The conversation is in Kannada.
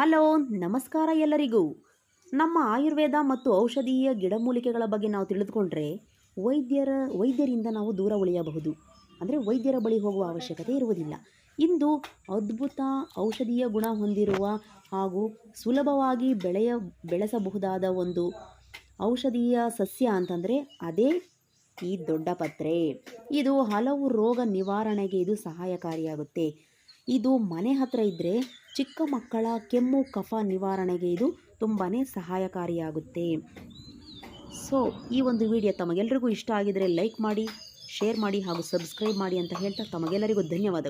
ಹಲೋ, ನಮಸ್ಕಾರ ಎಲ್ಲರಿಗೂ. ನಮ್ಮ ಆಯುರ್ವೇದ ಮತ್ತು ಔಷಧೀಯ ಗಿಡಮೂಲಿಕೆಗಳ ಬಗ್ಗೆ ನಾವು ತಿಳಿದುಕೊಂಡ್ರೆ ವೈದ್ಯರಿಂದ ನಾವು ದೂರ ಉಳಿಯಬಹುದು. ಅಂದರೆ ವೈದ್ಯರ ಬಳಿ ಹೋಗುವ ಅವಶ್ಯಕತೆ ಇರುವುದಿಲ್ಲ. ಇಂದು ಅದ್ಭುತ ಔಷಧೀಯ ಗುಣ ಹೊಂದಿರುವ ಹಾಗೂ ಸುಲಭವಾಗಿ ಬೆಳೆಸಬಹುದಾದ ಒಂದು ಔಷಧೀಯ ಸಸ್ಯ ಅಂತಂದರೆ ಅದೇ ಈ ದೊಡ್ಡಪತ್ರೆ. ಇದು ಹಲವು ರೋಗ ನಿವಾರಣೆಗೆ ಇದು ಸಹಾಯಕಾರಿಯಾಗುತ್ತೆ. ಇದು ಮನೆ ಹತ್ತಿರ ಇದ್ದರೆ ಚಿಕ್ಕ ಮಕ್ಕಳ ಕೆಮ್ಮು ಕಫ ನಿವಾರಣೆಗೆ ಇದು ತುಂಬಾ ಸಹಾಯಕಾರಿಯಾಗುತ್ತೆ. ಸೊ ಈ ಒಂದು ವಿಡಿಯೋ ತಮಗೆಲ್ಲರಿಗೂ ಇಷ್ಟ ಆಗಿದರೆ ಲೈಕ್ ಮಾಡಿ, ಶೇರ್ ಮಾಡಿ ಹಾಗೂ ಸಬ್ಸ್ಕ್ರೈಬ್ ಮಾಡಿ ಅಂತ ಹೇಳ್ತಾ ತಮಗೆಲ್ಲರಿಗೂ ಧನ್ಯವಾದಗಳು.